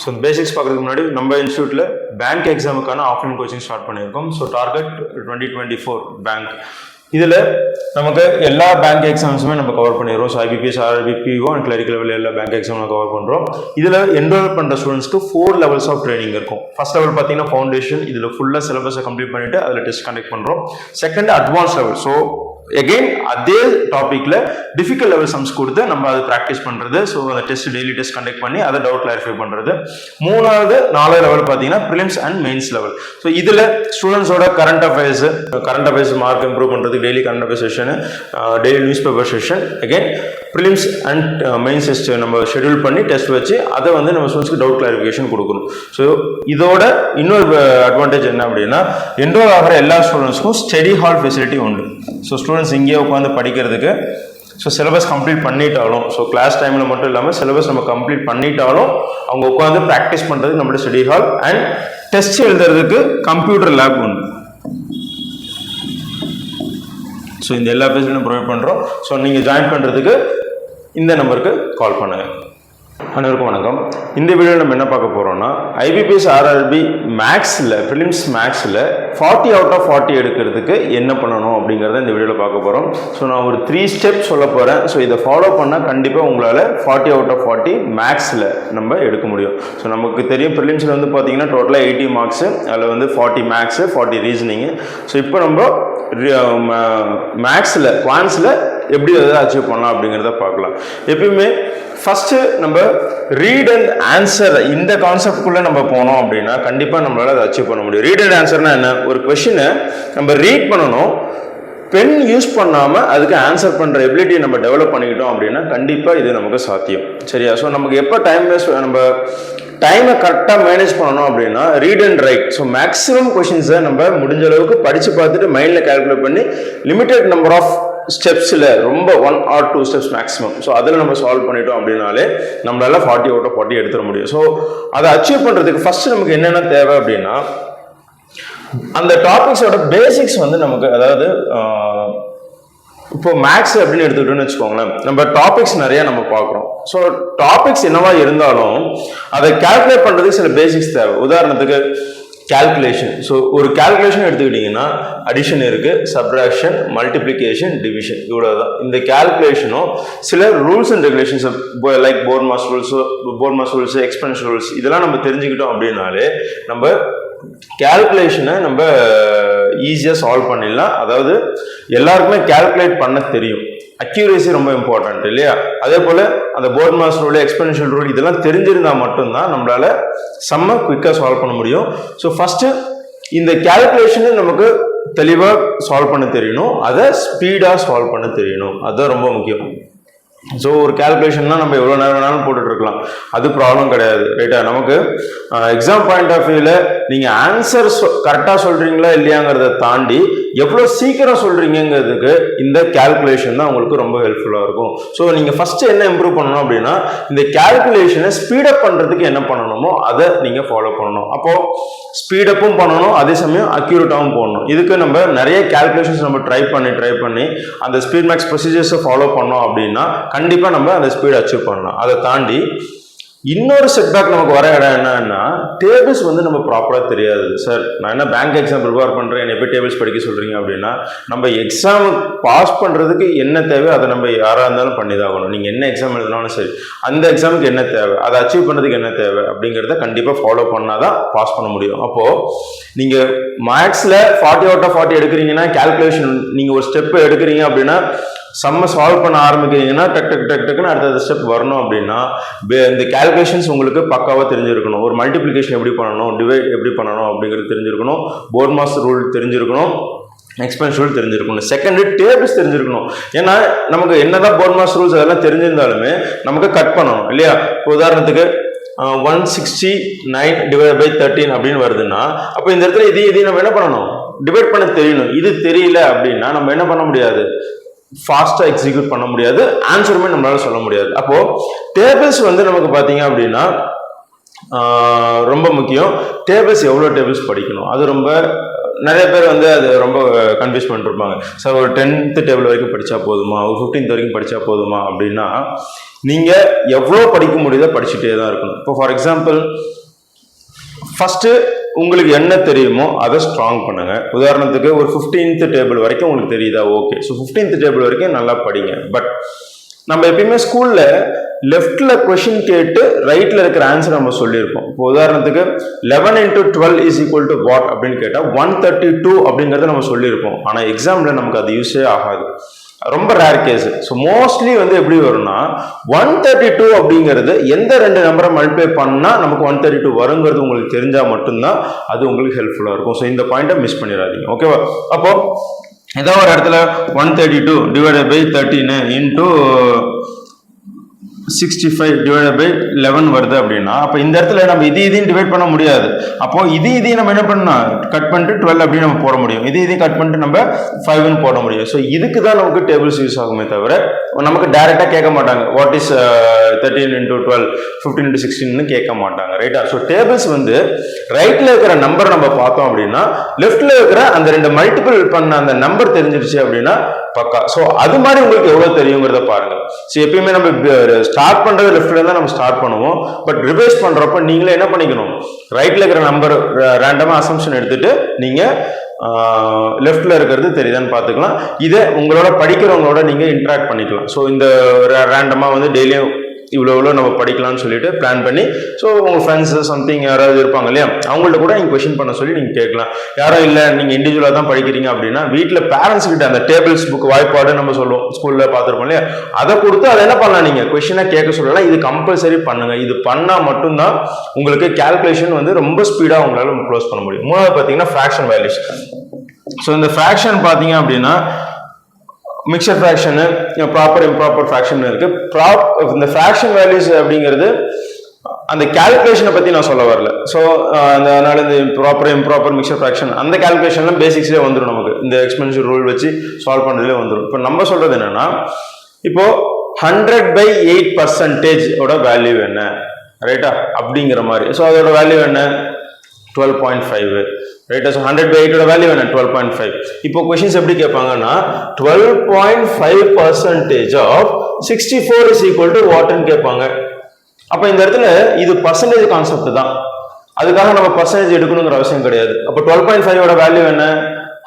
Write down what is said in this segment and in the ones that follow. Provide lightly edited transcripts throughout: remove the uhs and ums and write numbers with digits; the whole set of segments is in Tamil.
ஸோ பேசிக்ஸ் பார்க்குறதுக்கு முன்னாடி நம்ம இன்ஸ்டியூட்டில் பேங்க் எக்ஸாமுக்கான ஆஃப்லைன் கோச்சிங் ஸ்டார்ட் பண்ணியிருக்கோம். So target 2024 bank. இதில் நமக்கு எல்லா பேங்க் எக்ஸாம்ஸுமே நம்ம கவர் பண்ணிடுறோம். So IBPS, RRB, PO and clerical லெவலில் எல்லா பேங்க் எக்ஸாம் கவர் பண்ணுறோம். இதில் என்ரோல் பண்ணுற ஸ்டூடெண்ட்ஸ்க்கு 4 levels ஆஃப் ட்ரைனிங் இருக்கும். ஃபர்ஸ்ட் லெவல் பார்த்தீங்கன்னா ஃபவுண்டேஷன், இதில் ஃபுல்லாக சிலபஸை கம்ப்ளீட் பண்ணிவிட்டு அதில் டெஸ்ட் கண்டக்ட் பண்ணுறோம். Second advance level. So again அதே டாபிக்ல டிஃபிகல்ட் லெவல் சம்ஸ் கொடுத்து நம்ம அதை ப்ராக்டிஸ் பண்றது. ஸோ அந்த டெஸ்ட் டெய்லி டெஸ்ட் கண்டக்ட் பண்ணி அதை டவுட் கிளாரிஃபை பண்றது. மூணாவது 4வது லெவல் பார்த்தீங்கன்னா prelims and mains level. So இதில் ஸ்டூடெண்ட்ஸோட கரண்ட் அஃபேர்ஸ் மார்க் இம்ப்ரூவ் பண்றது, daily current affairs session, daily news paper session, again prelims and mains test நம்ம ஷெட்யூல் பண்ணி டெஸ்ட் வச்சு அதை வந்து நம்ம ஸ்டூடெண்ட்ஸ்க்கு டவுட் கிளாரிஃபிகேஷன் கொடுக்கணும். ஸோ இதோட இன்னொரு அட்வான்டேஜ் என்ன அப்படின்னா, என்ரோல் ஆகிற எல்லா ஸ்டூடெண்ட்ஸ்க்கும் ஸ்டடி ஹால் ஃபெசிலிட்டி உண்டு. ஸோ ஸ்டூடெண்ட்ஸ் இங்கேயே உட்காந்து படிக்கிறதுக்கு, ஸோ சிலபஸ் கம்ப்ளீட் பண்ணிட்டாலும், ஸோ கிளாஸ் டைமில் மட்டும் இல்லாமல் சிலபஸ் நம்ம கம்ப்ளீட் பண்ணிட்டாலும் அவங்க உட்காந்து ப்ராக்டிஸ் பண்ணுறதுக்கு நம்மளோட ஸ்டடி ஹால் அண்ட் டெஸ்ட் எழுதுறதுக்கு கம்ப்யூட்டர் லேப் உண்டு. ஸோ இந்த எல்லா ஃபெசிலிட்டியும் ப்ரொவைட் பண்ணுறோம். ஸோ நீங்கள் ஜாயின் பண்ணுறதுக்கு இந்த நம்பருக்கு கால் பண்ணுங்கள். அனைவருக்கும் வணக்கம். இந்த வீடியோவில் நம்ம என்ன பார்க்க போகிறோம்னா, IBPS RRB மேக்ஸில் ப்ரிலிம்ஸ் மேக்ஸில் 40 out of 40 எடுக்கிறதுக்கு என்ன பண்ணணும் அப்படிங்கிறத இந்த வீடியோவில் பார்க்க போகிறோம். ஸோ நான் ஒரு 3 ஸ்டெப் சொல்ல போகிறேன். ஸோ இதை ஃபாலோ பண்ணால் கண்டிப்பாக உங்களால் 40 out of 40 மேக்ஸில் நம்ம எடுக்க முடியும். ஸோ நமக்கு தெரியும் ப்ரிலிம்ஸில் வந்து பார்த்தீங்கன்னா டோட்டலாக 80 மார்க்ஸு, அதில் வந்து 40 மேக்ஸு, 40 ரீசனிங்கு. ஸோ இப்போ நம்ம மேக்ஸில் குவான்ஸில் எப்படி அதை அச்சீவ் பண்ணலாம் அப்படிங்கிறத பார்க்கலாம். எப்பயுமே ஃபர்ஸ்ட் நம்ம ரீட் அண்ட் ஆன்சர் இந்த கான்செப்ட்குள்ளே நம்ம போனோம் அப்படின்னா கண்டிப்பாக நம்மளால அதை அச்சீவ் பண்ண முடியும். ரீட் அண்ட் ஆன்சர்னா என்ன? ஒரு கொஸ்டினை நம்ம ரீட் பண்ணணும், பென் யூஸ் பண்ணாமல் அதுக்கு ஆன்சர் பண்ணுற எபிலிட்டியை நம்ம டெவலப் பண்ணிக்கிட்டோம் அப்படின்னா கண்டிப்பாக இது நமக்கு சாத்தியம். சரியா? ஸோ நமக்கு எப்போ டைம் வேஸ்ட், நம்ம டைமை கரெக்டாக மேனேஜ் பண்ணணும் அப்படின்னா read and write. So maximum கொஷின்ஸை நம்ம முடிஞ்ச அளவுக்கு படித்து பார்த்துட்டு மைண்டில் கால்குலேட் பண்ணி லிமிடெட் நம்பர் ஆஃப் ஸ்டெப்ஸில் ரொம்ப 1 or 2 ஸ்டெப்ஸ் மேக்ஸிமம், ஸோ அதில் நம்ம சால்வ் பண்ணிட்டோம் அப்படின்னாலே நம்மளால 40 out of 40 எடுத்துட முடியும். ஸோ அதை அச்சீவ் பண்ணுறதுக்கு ஃபர்ஸ்ட் நமக்கு என்னென்ன தேவை அப்படின்னா, அந்த டாபிக்ஸோட பேசிக்ஸ் வந்து நமக்கு, அதாவது இப்போ மேக்ஸ் அப்படின்னு எடுத்துக்கிட்டோன்னு வச்சுக்கோங்களேன், நம்ம டாபிக்ஸ் நிறைய நம்ம பார்க்குறோம். ஸோ டாபிக்ஸ் என்னவா இருந்தாலும் அதை கால்குலேட் பண்ணுறதுக்கு சில பேசிக்ஸ் தேவை. உதாரணத்துக்கு கால்குலேஷன். ஸோ ஒரு கால்குலேஷன் எடுத்துக்கிட்டிங்கன்னா அடிஷன் இருக்குது, சப்ட்ராக்ஷன், மல்டிப்ளிகேஷன், டிவிஷன், இவ்வளோ தான். இந்த கால்குலேஷனும் சில rules and regulations like BODMAS rules, expansion rules, இதெல்லாம் நம்ம தெரிஞ்சுக்கிட்டோம் அப்படின்னாலே நம்ம கால்குலேஷனை நம்ம ஈஸியாக சால்வ் பண்ணிடலாம். அதாவது எல்லாருக்குமே கால்குலேட் பண்ண தெரியும். அக்யூரேசி ரொம்ப இம்பார்ட்டன்ட் இல்லையா? அதே போல் அந்த போர்ட்மாஸ் ரூல், எக்ஸ்பென்ஷன் ரூல் இதெல்லாம் தெரிஞ்சிருந்தால் மட்டும்தான் நம்மளால செம்ம குயிக்காக சால்வ் பண்ண முடியும். ஸோ ஃபஸ்ட்டு இந்த கால்குலேஷனை நமக்கு தெளிவாக சால்வ் பண்ண தெரியணும், அதை ஸ்பீடாக சால்வ் பண்ண தெரியணும். அதுதான் ரொம்ப முக்கியம். ஸோ ஒரு கால்குலேஷன்னா நம்ம எவ்வளோ நேரம் வேணாலும் போட்டுட்டு இருக்கலாம், அது ப்ராப்ளம் கிடையாது. ரைட்டா? நமக்கு எக்ஸாம் பாயிண்ட் ஆஃப் வியூவில் நீங்கள் ஆன்சர் கரெக்டாக சொல்கிறீங்களா இல்லையாங்கிறத தாண்டி எவ்வளோ சீக்கிரம் சொல்கிறீங்கிறதுக்கு இந்த கால்குலேஷன் தான் உங்களுக்கு ரொம்ப ஹெல்ப்ஃபுல்லாக இருக்கும். ஸோ நீங்கள் ஃபஸ்ட்டு என்ன இம்ப்ரூவ் பண்ணணும் அப்படின்னா, இந்த கால்குலேஷனை ஸ்பீடப் பண்ணுறதுக்கு என்ன பண்ணணுமோ அதை நீங்கள் ஃபாலோ பண்ணணும். அப்போது ஸ்பீடப்பும் பண்ணணும், அதே சமயம் அக்யூரேட்டாகவும் போடணும். இதுக்கு நம்ம நிறைய கால்குலேஷன்ஸ் நம்ம ட்ரை பண்ணி அந்த ஸ்பீட் மேக்ஸ் ப்ரொசீஜர்ஸை ஃபாலோ பண்ணோம் அப்படின்னா கண்டிப்பாக நம்ம அந்த ஸ்பீட் அச்சீவ் பண்ணலாம். அதை தாண்டி இன்னொரு செட்பேக் நமக்கு வர இடம் என்னன்னா, டேபிள்ஸ் வந்து நம்ம ப்ராப்பராக தெரியாது. சார் நான் என்ன பேங்க் எக்ஸாம் ப்ரிப்பேர் பண்ணுறேன், என்ன எப்படி டேபிள்ஸ் படிக்க சொல்கிறீங்க அப்படின்னா, நம்ம எக்ஸாம் பாஸ் பண்ணுறதுக்கு என்ன தேவை அதை நம்ம யாராக இருந்தாலும் பண்ணி தான் ஆகணும். நீங்கள் என்ன எக்ஸாம் எழுதினாலும் சரி, அந்த எக்ஸாமுக்கு என்ன தேவை, அதை அச்சீவ் பண்ணுறதுக்கு என்ன தேவை அப்படிங்கிறத கண்டிப்பாக ஃபாலோ பண்ணால் தான் பாஸ் பண்ண முடியும். அப்போது நீங்கள் மேக்ஸில் 40 out of 40 எடுக்கிறீங்கன்னா, கால்குலேஷன் நீங்கள் ஒரு ஸ்டெப்பு எடுக்கிறீங்க அப்படின்னா, சம்ம சால்வ் பண்ண ஆரம்பிக்கிறீங்கன்னா டக்குன்னு அடுத்த ஸ்டெப் வரணும் அப்படின்னா இந்த கால்குலேஷன்ஸ் உங்களுக்கு பக்காவாக தெரிஞ்சிருக்கணும். ஒரு மல்டிப்ளிகேஷன் எப்படி பண்ணணும், டிவைட் எப்படி பண்ணணும் அப்படிங்கிறது தெரிஞ்சிருக்கணும், போர்ட்மாஸ் ரூல் தெரிஞ்சிருக்கணும், எக்ஸ்பென்ஷன் ரூல் தெரிஞ்சிருக்கணும், செகண்ட் டேபிள்ஸ் தெரிஞ்சிருக்கணும். ஏன்னா நமக்கு என்னதான் போர்ட்மாஸ் ரூல்ஸ் அதெல்லாம் தெரிஞ்சிருந்தாலுமே நமக்கு கட் பண்ணணும் இல்லையா? இப்போ உதாரணத்துக்கு 169 / 13 அப்படின்னு வருதுன்னா, அப்போ இந்த இடத்துல இதையும் நம்ம என்ன பண்ணணும், டிவைட் பண்ண தெரியணும். இது தெரியல அப்படின்னா நம்ம என்ன பண்ண முடியாது, ஃபாஸ்டா எக்ஸிக்யூட் பண்ண முடியாது, ஆன்சருமே நம்மளால சொல்ல முடியாது. அப்போ டேபிள்ஸ் வந்து நமக்கு பாத்தீங்க அப்படின்னா ரொம்ப முக்கியம். டேபிள்ஸ் எவ்வளோ டேபிள்ஸ் படிக்கணும் அது ரொம்ப நிறைய பேர் வந்து அது ரொம்ப கன்ஃபியூஸ் பண்ணிட்டு இருப்பாங்க. சார் ஒரு 10th டேபிள் வரைக்கும் படித்தா போதுமா, ஒரு 15th வரைக்கும் படித்தா போதுமா அப்படின்னா, நீங்கள் எவ்வளோ படிக்க முடியுதோ படிச்சுட்டே தான் இருக்கணும். இப்போ ஃபார் எக்ஸாம்பிள் ஃபஸ்ட்டு உங்களுக்கு என்ன தெரியுமோ அதை ஸ்ட்ராங் பண்ணுங்க. உதாரணத்துக்கு ஒரு 15th டேபிள் வரைக்கும் உங்களுக்கு தெரியுதா, ஓகே. ஸோ 15th டேபிள் வரைக்கும் நல்லா படிங்க. பட் நம்ம எப்பயுமே ஸ்கூல்ல லெஃப்ட்ல கொஸ்டின் கேட்டு ரைட்ல இருக்கிற ஆன்சர் நம்ம சொல்லியிருப்போம். இப்போ உதாரணத்துக்கு 11 into 12 is equal to what அப்படின்னு கேட்டால் 132 அப்படிங்கிறத நம்ம சொல்லியிருப்போம். ஆனால் எக்ஸாம்ல நமக்கு அது யூஸே ஆகாது, ரொம்ப ரேர் கேஸ். ஸோ மோஸ்ட்லி வந்து எப்படி வரும்னா 132 அப்படிங்கிறது எந்த ரெண்டு நம்பரை மல்டிப்ளை பண்ணால் நமக்கு 132 வருங்கிறது உங்களுக்கு தெரிஞ்சால் மட்டும்தான் அது உங்களுக்கு ஹெல்ப்ஃபுல்லாக இருக்கும். ஸோ இந்த பாயிண்ட்டை மிஸ் பண்ணிடாதீங்க, ஓகேவா? அப்போ ஏதோ ஒரு இடத்துல 132 divided by 13 into 65 divided by 11 வருது அப்படின்னா, அப்போ இந்த இடத்துல நம்ம இதையும் டிவைட் பண்ண முடியாது. அப்போ இதையும் நம்ம என்ன பண்ணலாம், கட் பண்ணிட்டு 12 அப்படின்னு நம்ம போட முடியும். இதையும் கட் பண்ணிட்டு நம்ம 5ன்னு போட முடியும். ஸோ இதுக்கு தான் நமக்கு டேபிள்ஸ் யூஸ் ஆகுமே தவிர நமக்கு டைரக்டா கேட்க மாட்டாங்க வாட் இஸ் 13 into 12 15 into 16ன்னு கேட்க மாட்டாங்க, ரைட்டா? ஸோ டேபிள்ஸ் வந்து ரைட்ல இருக்கிற நம்பரை நம்ம பார்த்தோம் அப்படின்னா லெஃப்ட்ல இருக்கிற அந்த ரெண்டு மல்டிபிள் பண்ண அந்த நம்பர் தெரிஞ்சிருச்சு அப்படின்னா பக்கா. ஸோ அது மாதிரி உங்களுக்கு எவ்வளவு தெரியுங்கிறத பாருங்க. ஸோ எப்பயுமே நம்ம ஸ்டார்ட் பண்றது லெஃப்ட்ல இருந்தா நம்ம ஸ்டார்ட் பண்ணுவோம். பட் ரிவைஸ் பண்றப்ப நீங்களே என்ன பண்ணிக்கணும், ரைட்ல இருக்கிற நம்பர் ரேண்டமா அசம்ஷன் எடுத்துட்டு நீங்க லெஃப்ட்ல இருக்கிறது தெரியுதான்னு பார்த்துக்கலாம். இதை உங்களோட படிக்கிறவங்களோட நீங்க இன்ட்ராக்ட் பண்ணிக்கலாம். ஸோ இந்த ரேண்டமா வந்து டெய்லியும் இவ்வளோ நம்ம படிக்கலாம்னு சொல்லிட்டு பிளான் பண்ணி, ஸோ உங்கள் ஃப்ரெண்ட்ஸ் சம்திங் யாராவது இருப்பாங்க இல்லையா, அவங்கள்ட்ட கூட நீங்கள் கொஸ்டின் பண்ண சொல்லி நீங்கள் கேட்கலாம். யாரும் இல்லை நீங்கள் இண்டிவிஜுவலாக தான் படிக்கிறீங்க அப்படின்னா வீட்டில் பேரண்ட்ஸ் கிட்ட அந்த டேபிள்ஸ் புக் வாய்ப்பாடு நம்ம சொல்லுவோம், ஸ்கூலில் பார்த்துருப்போம் இல்லையா, அதை கொடுத்து அதை என்ன பண்ணலாம், நீங்கள் கொஸ்டினாக கேட்க சொல்லலாம். இது கம்பல்சரி பண்ணுங்க. இது பண்ணால் மட்டும்தான் உங்களுக்கு கால்குலேஷன் வந்து ரொம்ப ஸ்பீடாக உங்களால் க்ளோஸ் பண்ண முடியும். மூணாவது பார்த்தீங்கன்னா ஃப்ராக்ஷன் வேல்யூஸ். ஸோ இந்த ஃப்ராக்ஷன் பார்த்தீங்க அப்படின்னா மிக்சர் ஃப்ராக்ஷனு, ப்ராப்பர் இம்ப்ராப்பர் ஃப்ராக்ஷன் இருக்கு. இந்த ஃப்ராக்ஷன் வேல்யூஸ் அப்படிங்கிறது அந்த கால்குலேஷனை பத்தி நான் சொல்ல வரல. ஸோ அதனால இந்த ப்ராப்பர் இம்ப்ராப்பர் மிக்சர் ஃப்ராக்ஷன் அந்த கால்குலேஷன்லாம் பேசிக்ஸ்லேயே வந்துடும், நமக்கு இந்த எக்ஸ்பென்சிவ் ரூல் வச்சு சால்வ் பண்ணுறதுலேயே வந்துடும். இப்போ நம்ம சொல்றது என்னன்னா, இப்போ 100/8% ஓட வேல்யூ என்ன, ரைட்டா, அப்படிங்கிற மாதிரி. ஸோ அதோட வேல்யூ என்ன, 12.5, ரைட்டா. ஸோ 100/8 ஓட வேல்யூ என்ன, 12.5. இப்போ கொஸ்டின்ஸ் எப்படி கேட்பாங்கன்னா 12.5% ஆஃப் 64 is equal to வாட்னு கேட்பாங்க. அப்போ இந்த இடத்துல இது பர்சன்டேஜ் கான்செப்ட் தான், அதுக்காக நம்ம பர்சன்டேஜ் எடுக்கணுங்கிற அவசியம் கிடையாது. அப்போ 12.5 ஓட வேல்யூ என்ன,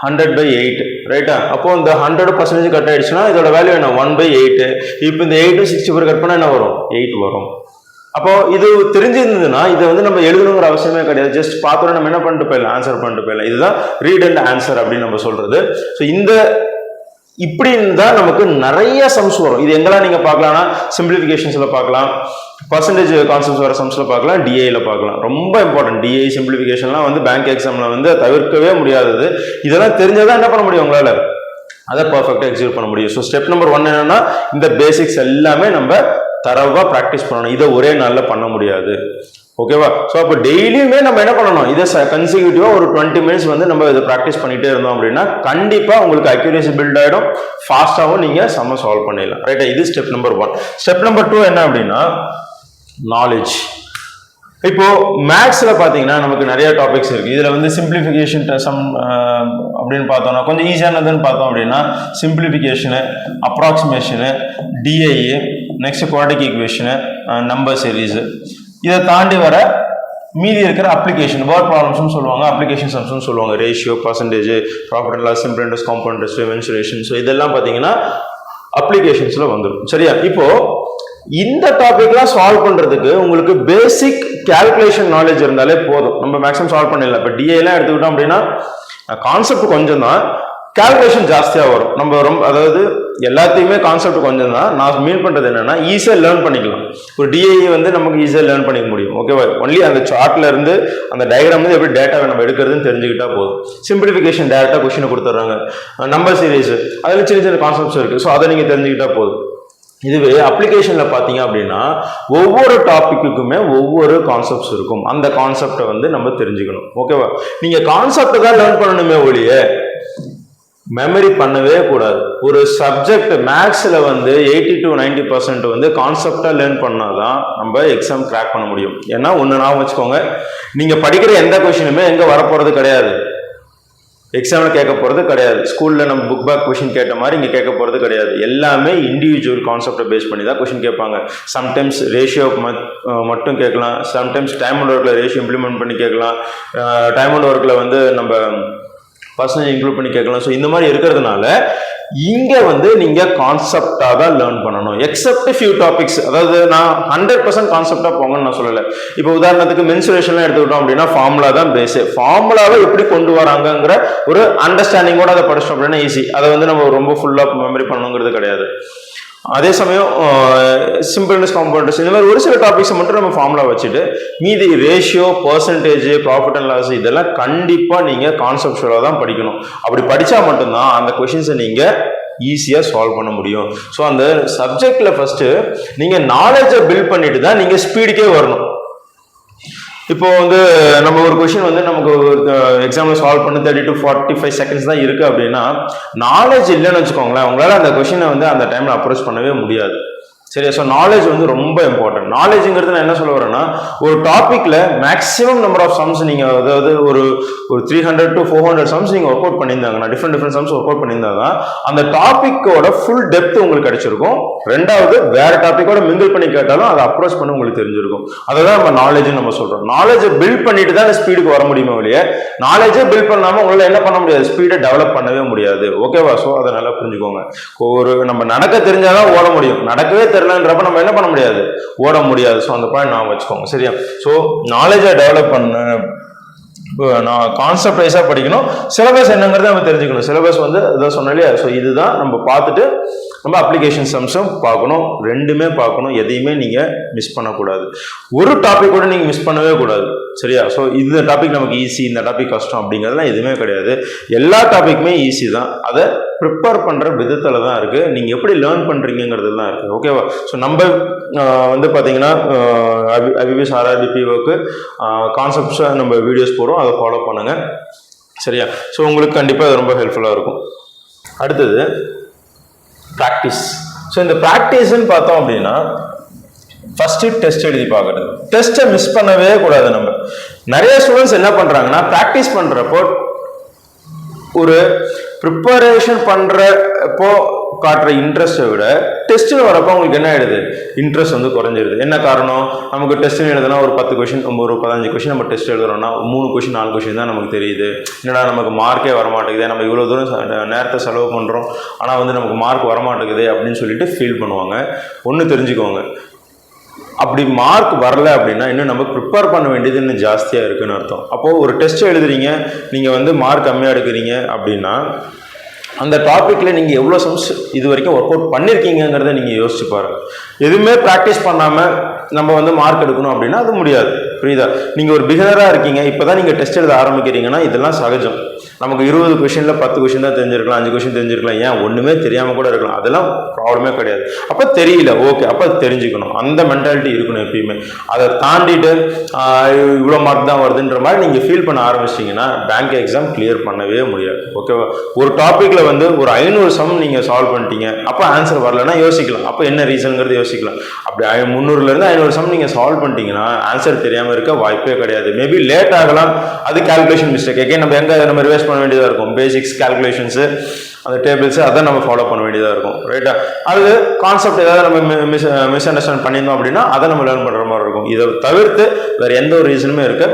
100/8, ரைட்டா. அப்போ இந்த 100% கட் ஆயிடுச்சுன்னா இதோட வேல்யூ என்ன, 1/8. இப்போ இந்த 8 64 கட் பண்ணா என்ன வரும், 8 வரும். அப்போ இது தெரிஞ்சிருந்ததுன்னா இதை வந்து நம்ம எழுதணுங்கிற அவசியமே கிடையாது. ஜஸ்ட் பார்த்தோன்னா நம்ம என்ன பண்ணிட்டு போயிடலாம், ஆன்சர் பண்ணிட்டு போயிடலாம். இதுதான் ரீட் அண்ட் ஆன்சர் அப்படின்னு நம்ம சொல்றது. ஸோ இந்த இப்படின்னு தான் நமக்கு நிறைய சம்ஸ் வரும். இது எங்கெல்லாம் நீங்க பார்க்கலாம்னா சிம்பிளிஃபிகேஷன்ஸ்ல பார்க்கலாம், பர்சன்டேஜ் கான்செப்ட்ஸ் வர சம்ஸ்ல பார்க்கலாம், டிஐல பார்க்கலாம். ரொம்ப இம்பார்ட்டன்ட் டிஐ சிம்பிளிஃபிகேஷன்லாம் வந்து பேங்க் எக்ஸாம்ல வந்து தவிர்க்கவே முடியாதது. இதெல்லாம் தெரிஞ்சதான் என்ன பண்ண முடியும் உங்களால, அதை பர்ஃபெக்டா எக்ஸிக்யூட் பண்ண முடியும். ஸோ ஸ்டெப் நம்பர் 1 என்னன்னா இந்த பேசிக்ஸ் எல்லாமே நம்ம தரவா ப்ராக்டிஸ் பண்ணணும். இதை ஒரே நாள்ல பண்ண முடியாது, ஓகேவா? ஸோ அப்போ டெய்லியுமே நம்ம என்ன பண்ணணும், இதை கன்சிக்யூட்டிவா ஒரு 20 மினிட்ஸ் வந்து நம்ம இதை ப்ராக்டிஸ் பண்ணிட்டே இருந்தோம் அப்படின்னா கண்டிப்பா உங்களுக்கு அக்யூரேசி பில்ட் ஆயிடும், ஃபாஸ்டாகவும் நீங்க சம்ம சால்வ் பண்ணிடலாம், ரைட்டா? இது ஸ்டெப் நம்பர் 1. ஸ்டெப் நம்பர் 2 என்ன அப்படின்னா நாலேஜ். இப்போ மேத்ஸ்ல பாத்தீங்கன்னா நமக்கு நிறைய டாபிக்ஸ் இருக்கு. இதுல வந்து சிம்பிளிஃபிகேஷன் சம் அப்படின்னு பார்த்தோம்னா கொஞ்சம் ஈஸியானதுன்னு பார்த்தோம் அப்படின்னா simplification, approximation, DI, next quadratic equation, number series. இதை தாண்டி வர மீதி இருக்கிற அப்ளிகேஷன் வேர்ட் ப்ராப்ளம்ஸ்னு சொல்லுவாங்க, அப்ளிகேஷன் சம்ஸ்னு சொல்லுவாங்க, ratio, percentage, profit and loss, simple interest, compound interest, mensuration. So இதெல்லாம் பார்த்தீங்கன்னா அப்ளிகேஷன்ஸ்ல வந்துடும், சரியா? இப்போ இந்த டாபிக்லாம் சால்வ் பண்றதுக்கு உங்களுக்கு பேசிக் கால்குலேஷன் நாலேஜ் இருந்தாலே போதும், நம்ம மேக்ஸிமம் சால்வ் பண்ணிடலாம். இப்போ டிஏ எல்லாம் எடுத்துக்கிட்டோம் அப்படின்னா கான்செப்ட் கொஞ்சம் தான், கால்குலேஷன் ஜாஸ்தியா வரும். நம்ம ரொம்ப அதாவது எல்லாத்தையுமே கான்செப்ட் கொஞ்சம் தான். நான் மீன் பண்றது என்னன்னா ஈஸியா லேர்ன் பண்ணிக்கலாம். ஒரு டிஐ வந்து நமக்கு ஈஸியா லேர்ன் பண்ணிக்க முடியும், ஓகேவா? ஒன்லி அந்த சார்ட்ல இருந்து அந்த டயக்ராம் வந்து எப்படி டேட்டாவை நம்ம எடுக்கிறதுன்னு தெரிஞ்சுக்கிட்டா போதும். சிம்பிளிஃபிகேஷன் டேரக்டா கொஸ்டினை கொடுத்துட்றாங்க, நம்பர் சீரீஸ் அதில் சின்ன சின்ன கான்செப்ட்ஸ் இருக்கு. ஸோ அதை நீங்க தெரிஞ்சுக்கிட்டா போதும். இதுவே அப்ளிகேஷன்ல பாத்தீங்க அப்படின்னா ஒவ்வொரு டாபிக்குமே ஒவ்வொரு கான்செப்ட்ஸ் இருக்கும். அந்த கான்செப்டை வந்து நம்ம தெரிஞ்சுக்கணும், ஓகேவா? நீங்க கான்செப்ட் தான் லேர்ன் பண்ணணுமே ஒழிய மெமரி பண்ணவே கூடாது. ஒரு சப்ஜெக்ட் மேக்ஸ்ல வந்து 80 to 90% வந்து கான்செப்டா லேர்ன் பண்ணாதான் நம்ம எக்ஸாம் கிராக் பண்ண முடியும். ஏன்னா ஒண்ணு ஞாபகம் வச்சுக்கோங்க, நீங்க படிக்கிற எந்த கொஸ்டினுமே எங்க வரப்போறது கிடையாது, எக்ஸாமில் கேட்க போகிறது கிடையாது. ஸ்கூலில் நம்ம புக் பேக் கொஷின் கேட்ட மாதிரி இங்கே கேட்க போகிறது கிடையாது. எல்லாமே இண்டிவிஜுவல் கான்செப்டை பேஸ் பண்ணி தான் கொஷின் கேட்பாங்க. சம்டைம்ஸ் ரேஷியோ மட்டும் கேட்கலாம், சம்டைம்ஸ் டைம் அண்ட் ஒர்க்கில் ரேஷியோ இம்ப்ளிமெண்ட் பண்ணி கேட்கலாம், டைம் அண்ட் ஒர்க்கில் வந்து நம்ம பர்சன்டேஜ் இன்க்ளூட் பண்ணி கேட்கலாம். ஸோ இந்த மாதிரி இருக்கிறதுனால இங்கே வந்து நீங்கள் கான்செப்டாக தான் லேர்ன் பண்ணணும். எக்ஸப்ட் ஃபியூ டாபிக்ஸ், அதாவது நான் 100% கான்செப்டாக போங்கன்னு நான் சொல்லலை. இப்போ உதாரணத்துக்கு மென்சுரேஷன்லாம் எடுத்துக்கிட்டோம் அப்படின்னா ஃபார்முலா தான் பேஸு. ஃபார்முலாவை எப்படி கொண்டு வராங்கங்கிற ஒரு அண்டர்ஸ்டாண்டிங்கோட அதை படிச்சோம் அப்படின்னா ஈஸி. அதை வந்து நம்ம ரொம்ப ஃபுல்லாக மெமரி பண்ணணுங்கிறது கிடையாது. அதே சமயம் சிம்பிள்னஸ், காம்பவுண்டர்ஸ், இந்த மாதிரி ஒரு சில டாபிக்ஸை மட்டும் நம்ம ஃபார்முலா வச்சுட்டு மீதி ratio, percentage, profit and loss இதெல்லாம் கண்டிப்பாக நீங்கள் கான்செப்டுவலாக தான் படிக்கணும். அப்படி படித்தா மட்டும்தான் அந்த கொஷின்ஸை நீங்கள் ஈஸியாக சால்வ் பண்ண முடியும். ஸோ அந்த சப்ஜெக்டில் ஃபஸ்ட்டு நீங்கள் நாலேஜை பில்ட் பண்ணிட்டு தான் நீங்கள் ஸ்பீடுக்கே வரணும். இப்போ வந்து நம்ம ஒரு கொஷின் வந்து நமக்கு எக்ஸாமில் சால்வ் பண்ணி 30 to 45 செகண்ட்ஸ் தான் இருக்குது அப்படின்னா, நாலேஜ் இல்லைன்னு வச்சுக்கோங்களேன், உங்களால் அந்த கொஷினை வந்து அந்த டைமில் அப்ரோச் பண்ணவே முடியாது. சரியா? ஸோ நாலேஜ் வந்து ரொம்ப இம்பார்ட்டன்ட். நாலேஜுங்கிறது நான் என்ன சொல்ல வரேன்னா, ஒரு டாப்பிக்கில் மேக்ஸிமம் நம்பர் ஆஃப் சம்ஸ் நீங்கள், அதாவது ஒரு 300 to 400 சம்ஸ் நீங்கள் ஒர்க் அவுட் பண்ணியிருந்தாங்கன்னா, டிஃப்ரெண்ட் சம்ஸ் ஒர்க் அவுட் பண்ணியிருந்தாங்க, அந்த டாப்பிக்கோட ஃபுல் டெப்த் உங்களுக்கு கிடைச்சிருக்கும். ரெண்டாவது வேற டாப்பிக்கோட மிங்கிள் பண்ணி கேட்டாலும் அதை அப்ரோச் பண்ண உங்களுக்கு தெரிஞ்சிருக்கும். அதை தான் நம்ம நாலேஜ்னு நம்ம சொல்கிறோம். நாலேஜை பில்ட் பண்ணிட்டு தான் ஸ்பீடுக்கு வர முடியுமே வெளியே, நாலேஜே பில்ட் பண்ணாமல் உங்களால் என்ன பண்ண முடியாது, ஸ்பீடை டெவலப் பண்ணவே முடியாது. ஓகேவா? ஸோ அதை நல்லா புரிஞ்சுக்கோங்க. ஒரு நம்ம நடக்க தெரிஞ்சாதான் ஓட முடியும், நடக்கவே தெரியலன்றப்ப நம்ம என்ன பண்ண முடியாது, ஓட முடியாது. ஸோ அந்த பாயிண்ட் நான் வச்சுக்கோங்க. சரியா? ஸோ நாலேஜை டெவலப் பண்ண நான் கான்செப்ட் வைஸாக படிக்கணும். சிலபஸ் என்னங்கிறத நம்ம தெரிஞ்சுக்கணும். சிலபஸ் வந்து இதான் சொன்னேன் இல்லையா? ஸோ இதுதான் நம்ம பார்த்துட்டு நம்ம அப்ளிகேஷன் சம்ஸும் பார்க்கணும், ரெண்டுமே பார்க்கணும். எதையுமே நீங்கள் மிஸ் பண்ணக்கூடாது. ஒரு டாபிக் கூட நீங்கள் மிஸ் பண்ணவே கூடாது. சரியா? ஸோ இந்த டாபிக் நமக்கு ஈஸி, இந்த டாபிக் கஷ்டம் அப்படிங்கிறதுலாம் எதுவுமே கிடையாது. எல்லா டாபிக்குமே ஈஸி தான். அதை ப்ரிப்பேர் பண்ணுற விதத்தில் தான் இருக்குது, நீங்கள் எப்படி லேர்ன் பண்ணுறீங்கிறது தான் இருக்குது. ஓகேவா? ஸோ நம்ம வந்து பார்த்தீங்கன்னா IBPS RRBP ஒர்க்கு கான்செப்ட்ஸை நம்ம வீடியோஸ் போடுறோம், அதை ஃபாலோ பண்ணுங்கள். சரியா? ஸோ உங்களுக்கு கண்டிப்பாக அது ரொம்ப ஹெல்ப்ஃபுல்லாக இருக்கும். அடுத்தது ப்ராக்டிஸ். ஸோ இந்த ப்ராக்டிஸ்ன்னு பார்த்தோம் அப்படின்னா ஃபர்ஸ்ட் டெஸ்ட் எழுதி பார்க்கறது. டெஸ்ட்டை மிஸ் பண்ணவே கூடாது. நம்ம நிறைய ஸ்டூடெண்ட்ஸ் என்ன பண்ணுறாங்கன்னா, ப்ராக்டிஸ் பண்ணுறப்போ ஒரு ப்ரிப்பரேஷன் பண்ணுறப்போ காட்டுற இன்ட்ரெஸ்ட்டை விட டெஸ்ட்டுன்னு வரப்போ உங்களுக்கு என்ன ஆகிடுது, இன்ட்ரெஸ்ட் வந்து குறைஞ்சிருது. என்ன காரணம்? நமக்கு டெஸ்ட்டுன்னு எழுதுனா ஒரு 10 கொஷின், ஒரு 15 கொஷின் நம்ம டெஸ்ட் எழுதுறோம்னா 3 கொஷின் 4 கொஷின் தான் நமக்கு தெரியுது. என்னடா நமக்கு மார்க்கே வரமாட்டேங்குது, நம்ம இவ்வளோ தூரம் நேரத்தை செலவு பண்ணுறோம் ஆனால் வந்து நமக்கு மார்க் வரமாட்டேங்குது அப்படின்னு சொல்லிட்டு ஃபீல் பண்ணுவாங்க. ஒன்று தெரிஞ்சுக்கோங்க, அப்படி மார்க் வரல அப்படின்னா இன்னும் நம்ம ப்ரிப்பேர் பண்ண வேண்டியது இன்னும் ஜாஸ்தியாக இருக்குன்னு அர்த்தம். அப்போது ஒரு டெஸ்ட் எழுதுறீங்க, நீங்கள் வந்து மார்க் கம்மியாக எடுக்கிறீங்க அப்படின்னா அந்த டாப்பிக்கில் நீங்கள் எவ்வளோ சம்ஸ் இது வரைக்கும் ஒர்க் அவுட் பண்ணியிருக்கீங்கிறத நீங்கள் யோசிச்சு பாருங்கள். எதுவுமே ப்ராக்டிஸ் பண்ணாமல் நம்ம வந்து மார்க் எடுக்கணும் அப்படின்னா அது முடியாது. புரியுதா? நீங்கள் ஒரு பிகினராக இருக்கீங்க, இப்போ தான் நீங்கள் டெஸ்ட் எழுத ஆரம்பிக்கிறீங்கன்னா இதெல்லாம் சகஜம். நமக்கு 20 கொஷினில் 10 கொஷின் தான் தெரிஞ்சிருக்கலாம், 5 கொஷின் தெரிஞ்சிருக்கலாம், ஏன் ஒன்றுமே தெரியாமல் கூட இருக்கலாம். அதெல்லாம் ப்ராப்ளமே கிடையாது. அப்போ தெரியல, ஓகே, அப்போ தெரிஞ்சுக்கணும். அந்த மென்டாலிட்டி இருக்கணும் எப்பயுமே. அதை தாண்டிட்டு இவ்வளோ மார்க் தான் வருதுன்ற மாதிரி நீங்கள் ஃபீல் பண்ண ஆரம்பிச்சிட்டிங்கன்னா பேங்க் எக்ஸாம் கிளியர் பண்ணவே முடியாது. ஓகேவா? ஒரு டாப்பிக்கில் வந்து ஒரு 500 சம் நீங்கள் சால்வ் பண்ணிட்டீங்க, அப்போ ஆன்சர் வரலன்னா யோசிக்கலாம், அப்போ என்ன ரீசனுங்கிறது யோசிக்கலாம். அப்படி 300லேருந்து 500 சம் நீங்கள் சால்வ் பண்ணிட்டீங்கன்னா ஆன்சர் தெரியாமல் இருக்க வாய்ப்பே கிடையாது. மேபி லேட் ஆகலாம், அது கால்குலேஷன் மிஸ்டேக். நம்ம எங்கே நம்ம ரிவைஸ் பண்ண வேண்டியதாக இருக்கும், பேசிக்ஸ், கால்குலேஷன்ஸு, அந்த டேபிள்ஸு அதான் நம்ம ஃபாலோ பண்ண வேண்டியதாக இருக்கும். ரைட்டா? அது கான்செப்ட் ஏதாவது நம்ம மிஸ் அண்டர்ஸ்டாண்ட் பண்ணியிருந்தோம் அப்படின்னா அதை நம்ம லேர்ன் பண்ணுற மாதிரி இருக்கும். இதை தவிர்த்து வேறு எந்த ஒரு ரீசனுமே இருக்க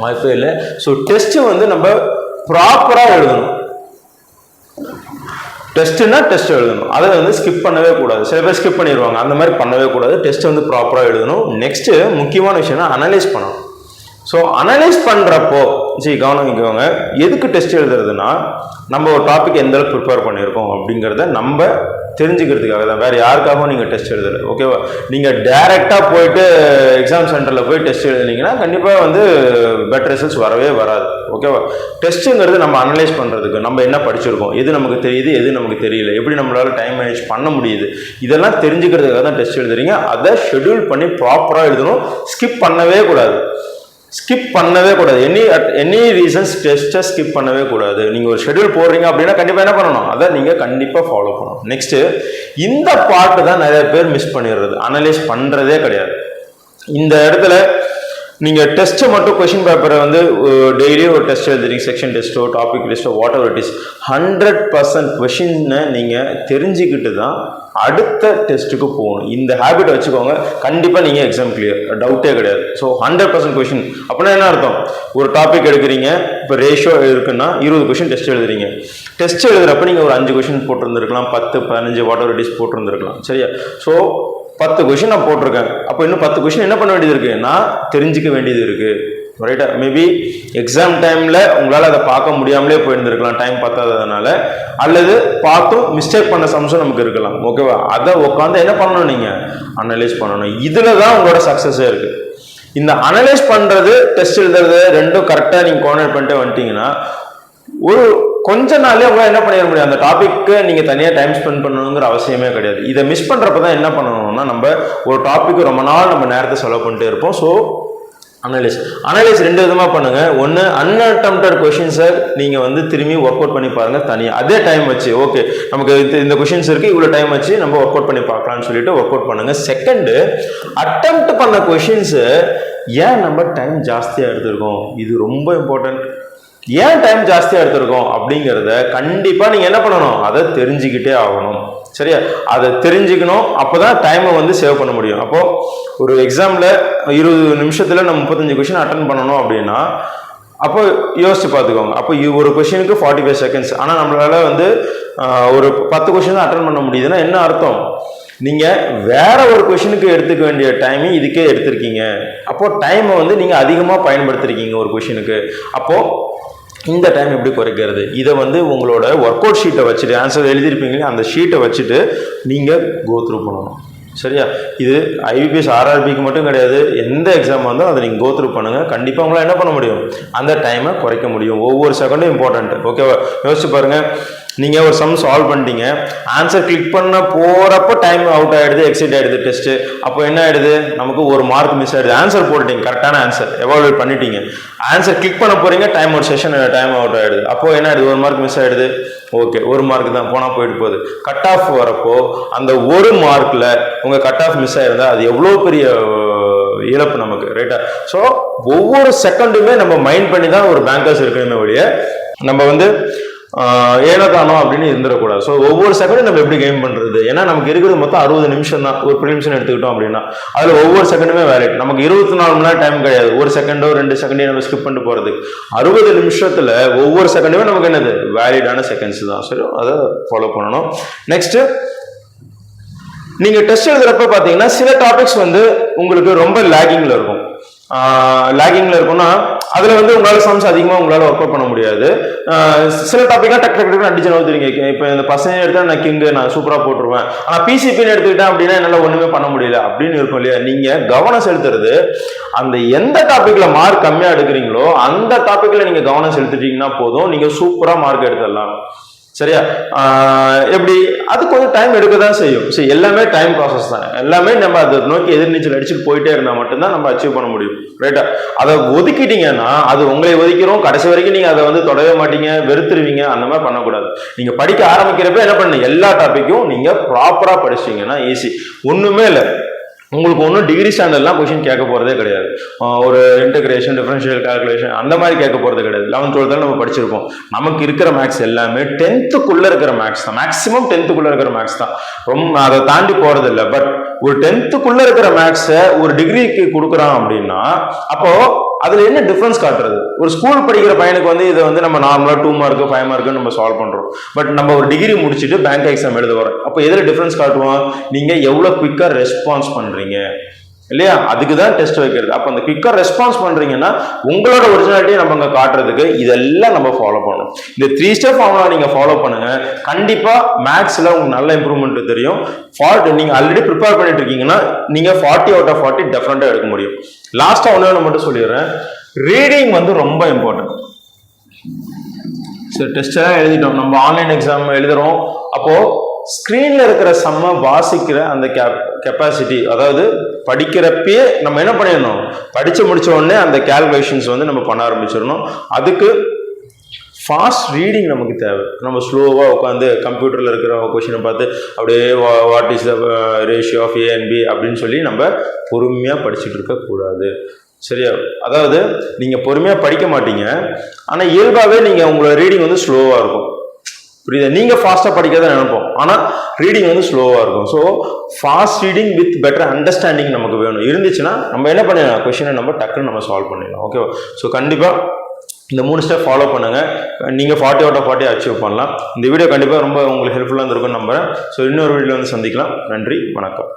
வாய்ப்பே இல்லை. ஸோ டெஸ்ட்டு வந்து நம்ம ப்ராப்பராக எழுதணும். டெஸ்ட்டுன்னா டெஸ்ட் எழுதணும், அதை வந்து ஸ்கிப் பண்ணவே கூடாது. சில பேர் ஸ்கிப் பண்ணிடுவாங்க, அந்த மாதிரி பண்ணவே கூடாது. டெஸ்ட் வந்து ப்ராப்பராக எழுதணும். நெக்ஸ்ட்டு முக்கியமான விஷயம்னா அனலைஸ் பண்ணணும். ஸோ அனலைஸ் பண்ணுறப்போ கவனிக்கோங்க, எதுக்கு டெஸ்ட் எழுதுறதுன்னா நம்ம ஒரு டாபிக் எந்த அளவுக்கு ப்ரிப்பேர் பண்ணியிருக்கோம் அப்படிங்கிறத நம்ம தெரிஞ்சுக்கிறதுக்காக தான், வேறு யாருக்காகவும் நீங்கள் டெஸ்ட் எழுதலை. ஓகேவா? நீங்கள் டைரெக்டாக போயிட்டு எக்ஸாம் சென்டரில் போய் டெஸ்ட் எழுதுனீங்கன்னா கண்டிப்பாக வந்து பெட்டர் ரிசல்ட்ஸ் வரவே வராது. ஓகேவா? டெஸ்ட்டுங்கிறது நம்ம அனலைஸ் பண்ணுறதுக்கு, நம்ம என்ன படிச்சிருக்கோம், எது நமக்கு தெரியுது, எது நமக்கு தெரியல, எப்படி நம்மளால் டைம் மேனேஜ் பண்ண முடியுது, இதெல்லாம் தெரிஞ்சுக்கிறதுக்காக தான் டெஸ்ட் எழுதுறீங்க. அதை ஷெட்யூல் பண்ணி ப்ராப்பராக எழுதணும். ஸ்கிப் பண்ணவே கூடாது. ஸ்கிப் பண்ணவே கூடாது. எனி ரீசன்ஸ் டெஸ்ட்டை ஸ்கிப் பண்ணவே கூடாது. நீங்கள் ஒரு ஷெட்யூல் போடுறீங்க அப்படின்னா கண்டிப்பாக என்ன பண்ணணும், அதை நீங்கள் கண்டிப்பாக ஃபாலோ பண்ணணும். நெக்ஸ்ட்டு இந்த பார்ட்டு தான் நிறைய பேர் மிஸ் பண்ணிடுறது, அனலைஸ் பண்ணுறதே கிடையாது. இந்த இடத்துல நீங்கள் டெஸ்ட்டை மட்டும் கொஷின் பேப்பரை வந்து டெய்லியும் ஒரு டெஸ்ட் எழுதுறீங்க, செக்ஷன் டெஸ்ட்டோ டாபிக் டெஸ்ட்டோ வாட் எவர் இட் இஸ், 100% கொஷினை நீங்கள் தெரிஞ்சுக்கிட்டு தான் அடுத்த டெஸ்ட்டுக்கு போகணும். இந்த ஹேபிட் வச்சுக்கோங்க, கண்டிப்பாக நீங்கள் எக்ஸாம் கிளியர், டவுட்டே கிடையாது. ஸோ 100% கொஷின் அப்படின்னா என்ன அர்த்தம்? ஒரு டாபிக் எடுக்கிறீங்க, இப்போ ரேஷியோ இருக்குன்னா 20 கொஷின் டெஸ்ட் எழுதுறீங்க. டெஸ்ட் எழுதுறப்ப நீங்கள் ஒரு 5 கொஷின் போட்டிருந்துருக்கலாம், 10 15 வாட் எவர் இட் இஸ் போட்டிருந்துருக்கலாம், சரியா? ஸோ 10 கொஷின் நான் போட்டிருக்கேன், அப்போ இன்னும் 10 கொஷின் என்ன பண்ண வேண்டியது இருக்குது? நான் தெரிஞ்சிக்க வேண்டியது இருக்குது, ரைட்டா? மேபி எக்ஸாம் டைமில் உங்களால் அதை பார்க்க முடியாமலே போயிருந்துருக்கலாம், டைம் பத்தாததுனால, அல்லது பார்த்தும் மிஸ்டேக் பண்ண சம்ஸும் நமக்கு இருக்கலாம், ஓகேவா? அதை உட்காந்து என்ன பண்ணணும்? நீங்கள் அனலைஸ் பண்ணணும். இதில் தான் உங்களோட சக்ஸஸே இருக்குது. இந்த அனலைஸ் பண்ணுறது, டெஸ்ட் எழுதுறது ரெண்டும் கரெக்டாக நீங்கள் கோஆர்டினேட் பண்ணிட்டு வந்துட்டீங்கன்னா ஒரு கொஞ்ச நாளே உங்களால் என்ன பண்ணிட முடியும்? அந்த டாப்பிக்கு நீங்கள் தனியாக டைம் ஸ்பெண்ட் பண்ணணுங்கிற அவசியமே கிடையாது. இதை மிஸ் பண்ணுறப்ப தான் என்ன பண்ணணும்னா, நம்ம ஒரு டாப்பிக்கு ரொம்ப நாள் நம்ம நேரத்தை செலவு பண்ணிட்டே இருப்போம். ஸோ அனலைஸ் 2 விதமாக பண்ணுங்க. ஒன்று, அன்அட்டெம்ப்டட் கொஷின்ஸை நீங்கள் வந்து திரும்பி ஒர்க் அவுட் பண்ணி பாருங்க தனியாக, அதே டைம் வச்சு. ஓகே, நமக்கு இந்த கொஷின்ஸ் இருக்கு, இவ்வளோ டைம் வச்சு நம்ம ஒர்க் அவுட் பண்ணி பார்க்கலாம்னு சொல்லிட்டு ஒர்க் அவுட் பண்ணுங்க. செகண்டு, அட்டெம்ப்ட் பண்ண கொஷின்ஸு ஏன் நம்ம டைம் ஜாஸ்தியாக எடுத்திருக்கோம், இது ரொம்ப இம்பார்ட்டன்ட். ஏன் டைம் ஜாஸ்தியாக எடுத்திருக்கோம் அப்படிங்கிறத கண்டிப்பாக நீங்கள் என்ன பண்ணணும்? அதை தெரிஞ்சுக்கிட்டே ஆகணும், சரியா? அதை தெரிஞ்சுக்கணும், அப்போ தான் டைமை வந்து சேவ் பண்ண முடியும். அப்போது ஒரு எக்ஸாமில் 20 நிமிஷத்தில் நம்ம 35 கொஷின் அட்டன் பண்ணணும் அப்படின்னா, அப்போ யோசிச்சு பார்த்துக்கோங்க. அப்போ ஒரு கொஷினுக்கு 45 செகண்ட்ஸ், ஆனால் நம்மளால வந்து ஒரு 10 கொஷின் தான் அட்டன் பண்ண முடியுதுன்னா என்ன அர்த்தம்? நீங்கள் வேற ஒரு கொஷினுக்கு எடுத்துக்க வேண்டிய டைமிங் இதுக்கே எடுத்திருக்கீங்க. அப்போது டைமை வந்து நீங்கள் அதிகமாக பயன்படுத்திருக்கீங்க ஒரு கொஷினுக்கு. அப்போது இந்த டைம் எப்படி குறைக்கிறது? இதை வந்து உங்களோட ஒர்க் அவுட் ஷீட்டை வச்சுட்டு, ஆன்சர் எழுதியிருப்பீங்களே அந்த ஷீட்டை வச்சுட்டு நீங்கள் கோ த்ரூ பண்ணணும், சரியா? இது ஐபிபிஎஸ் ஆர்ஆர்பிக்கு மட்டும் கிடையாது, எந்த எக்ஸாம் வந்தாலும் அதை நீங்கள் கோ த்ரூ பண்ணுங்கள். கண்டிப்பாக உங்களால் என்ன பண்ண முடியும்? அந்த டைமை குறைக்க முடியும். ஒவ்வொரு செகண்டும் இம்பார்ட்டன்ட், ஓகேவா? யோசிச்சு பாருங்கள், நீங்கள் ஒரு சம் சால்வ் பண்ணிட்டீங்க, ஆன்சர் கிளிக் பண்ண போகிறப்போ டைம் அவுட் ஆகிடுது, எக்ஸிட் ஆகிடுது டெஸ்ட்டு. அப்போ என்ன ஆகிடுது? நமக்கு ஒரு மார்க் மிஸ் ஆகிடுது. ஆன்சர் போட்டுட்டீங்க, கரெக்டான ஆன்சர் எவாலுவேட் பண்ணிட்டீங்க, ஆன்சர் கிளிக் பண்ண போகிறீங்க, டைம் ஒரு செஷன் டைம் அவுட் ஆகிடுது. அப்போ என்ன ஆகிடுது? ஒரு மார்க் மிஸ் ஆகிடுது. ஓகே, ஒரு மார்க் தான் போனால் போயிட்டு போகுது. கட் ஆஃப் வரப்போ அந்த ஒரு மார்க்கில் உங்கள் கட் ஆஃப் மிஸ் ஆகிருந்தா அது எவ்வளோ பெரிய இழப்பு நமக்கு, ரைட்டா? ஸோ ஒவ்வொரு செகண்டுமே நம்ம மைண்ட் பண்ணி தான் ஒரு பேங்கர்ஸ் இருக்கணுமே ஒழிய நம்ம வந்து ஏனோ தானோ அப்படின்னு இருந்துடக்கூடாது. ஸோ ஒவ்வொரு செகண்டும் நம்ம எப்படி கெயின் பண்ணுறது? ஏன்னா நமக்கு இருக்கிறது மொத்தம் 60 நிமிஷம் தான். ஒரு ப்ரிலிம்ஸ்னு எடுத்துக்கிட்டோம் அப்படின்னா அதில் ஒவ்வொரு செகண்டுமே வேலிட். நமக்கு 24 மணி நேரம் டைம் கிடையாது. ஒரு செகண்டோ 2 செகண்டையும் நம்ம ஸ்கிப் பண்ணிட்டு போகிறது. 60 நிமிஷத்தில் ஒவ்வொரு செகண்டுமே நமக்கு என்னது? வேலிடான செகண்ட்ஸ் தான். சரி, அதை ஃபாலோ பண்ணணும். நெக்ஸ்ட்டு, நீங்கள் டெஸ்ட் எழுதுறப்ப பார்த்தீங்கன்னா சில டாபிக்ஸ் வந்து உங்களுக்கு ரொம்ப லேகிங்கில் இருக்கும். இருக்குன்னா அதில் வந்து உங்களால் சம்ஸ் அதிகமாக உங்களால் ஒர்க் அவுட் பண்ண முடியாது. சில டாப்பிக்காக டக்கு அடிச்சு நோத்துறீங்க. இப்போ இந்த பர்சன்டேஜ் எடுத்தால் நான் கிங்கு நான் சூப்பராக போட்டுருவேன், ஆனால் பிசிபின்னு எடுத்துக்கிட்டேன் அப்படின்னா என்னால் ஒன்றுமே பண்ண முடியல அப்படின்னு இருக்கும் இல்லையா? நீங்கள் கவனம் செலுத்துறது அந்த எந்த டாப்பிக்கில் மார்க் கம்மியாக எடுக்கிறீங்களோ அந்த டாப்பிக்கில் நீங்கள் கவனம் செலுத்திட்டீங்கன்னா போதும், நீங்கள் சூப்பராக மார்க் எடுத்துடலாம், சரியா? எப்படி? அது கொஞ்சம் டைம் எடுக்க தான் செய்யும். சரி, எல்லாமே டைம் ப்ராசஸ் தான். எல்லாமே நம்ம அதை நோக்கி எதிர்நீச்சல் அடிச்சுட்டு போயிட்டே இருந்தால் மட்டும்தான் நம்ம அச்சீவ் பண்ண முடியும், ரைட்டா? அதை ஒதுக்கிட்டீங்கன்னா அது உங்களை ஒதுக்கிறோம், கடைசி வரைக்கும் நீங்கள் அதை வந்து தொடவே மாட்டீங்க, வெறுத்துருவீங்க. அந்த மாதிரி பண்ணக்கூடாது. நீங்கள் படிக்க ஆரம்பிக்கிறப்ப என்ன பண்ணுங்க? எல்லா டாப்பிக்கும் நீங்கள் ப்ராப்பராக படிச்சிட்டிங்கன்னா ஈஸி. ஒன்றுமே இல்லை, உங்களுக்கு ஒன்றும் டிகிரி ஸ்டாண்டர்ட்லாம் கொஷின் கேட்க போகிறதே கிடையாது. ஒரு இன்டகிரேஷன், டிஃபரன்ஷியல் கால்குலேஷன் அந்த மாதிரி கேட்க போகிறது கிடையாது. 11th 12th நம்ம படிச்சிருப்போம். நமக்கு இருக்கிற மேக்ஸ் எல்லாமே 10th இருக்கிற மேக்ஸ் தான். மேக்ஸிமம் 10th இருக்கிற மேக்ஸ் தான். ரொம்ப அதை தாண்டி போகிறது இல்லை. பட் ஒரு 10th இருக்கிற மேக்ஸை ஒரு டிகிரிக்கு கொடுக்குறான் அப்படின்னா அப்போ அதுல என்ன டிஃபரன்ஸ் காட்டுறது? ஒரு ஸ்கூல் படிக்கிற பையனுக்கு வந்து இதை வந்து நம்ம நார்மலா 2 மார்க் 5 மார்க் நம்ம சால்வ் பண்றோம். பட் நம்ம ஒரு டிகிரி முடிச்சுட்டு பேங்க் எக்ஸாம் எழுத வரோம். அப்போ எதுல டிஃபரன்ஸ் காட்டுவோம்? நீங்க எவ்வளவு குயிக்கா ரெஸ்பான்ஸ் பண்றீங்க இல்லையா? அதுக்கு தான் டெஸ்ட் வைக்கிறது. அப்போ அந்த குயிக்கா ரெஸ்பான்ஸ் பண்றீங்கன்னா உங்களோட ஒரிஜினாலிட்டியை நம்ம அங்கே காட்டுறதுக்கு இதெல்லாம் நம்ம ஃபாலோ பண்ணணும். இந்த 3 ஸ்டெப் ஃபார்முலா நீங்க ஃபாலோ பண்ணுங்க. கண்டிப்பா மேக்ஸ்ல உங்களுக்கு நல்ல இம்ப்ரூவ்மெண்ட் தெரியும். நீங்க ஆல்ரெடி ப்ரிப்பேர் பண்ணிட்டு இருக்கீங்கன்னா நீங்க 40 out of 40 டெஃபினட்டா எடுக்க முடியும். லாஸ்டா ஒன்று மட்டும் சொல்லிடுறேன், ரீடிங் வந்து ரொம்ப இம்பார்ட்டன்ட். சரி, டெஸ்ட் எல்லாம் எழுதிட்டோம், நம்ம ஆன்லைன் எக்ஸாம் எழுதுறோம். அப்போ ஸ்கிரீன்ல இருக்கிற சம்ம வாசிக்கிற அந்த கெப்பாசிட்டி, அதாவது படிக்கிறப்பயே நம்ம என்ன பண்ணிடணும்? படிச்சு முடிச்ச உடனே அந்த கால்குலேஷன்ஸ் வந்து நம்ம பண்ண ஆரம்பிச்சிடணும். அதுக்கு ஃபாஸ்ட் ரீடிங் நமக்கு தேவை. நம்ம ஸ்லோவாக உட்காந்து கம்ப்யூட்டரில் இருக்கிற கொஷினை பார்த்து அப்படியே what is the ratio of A and B அப்படின்னு சொல்லி நம்ம பொறுமையாக படிச்சுட்டு இருக்கக்கூடாது. சரியா? அதாவது நீங்கள் பொறுமையாக படிக்க மாட்டீங்க, ஆனால் இயல்பாகவே நீங்கள் உங்களோட ரீடிங் வந்து ஸ்லோவாக இருக்கும். புரியுது? நீங்கள் ஃபாஸ்ட்டாக படிக்கிறத நினைப்போம், ஆனால் ரீடிங் வந்து ஸ்லோவாக இருக்கும். So fast reading with better understanding நமக்கு வேணும். இருந்துச்சுன்னா நம்ம என்ன பண்ணிடலாம், கொஸ்டினை நம்ம டக்குன்னு நம்ம சால்வ் பண்ணிடலாம். ஓகேவா? ஸோ கண்டிப்பாக இந்த 3 ஸ்டெப் ஃபாலோ பண்ணுங்கள். நீங்கள் 40 out of 40 அச்சீவ் பண்ணலாம். இந்த வீடியோ கண்டிப்பாக ரொம்ப உங்களுக்கு ஹெல்ப்ஃபுல்லாக இருந்திருக்கும்னு நம்புகிறேன். ஸோ இன்னொரு வீடியோ வந்து சந்திக்கலாம். நன்றி, வணக்கம்.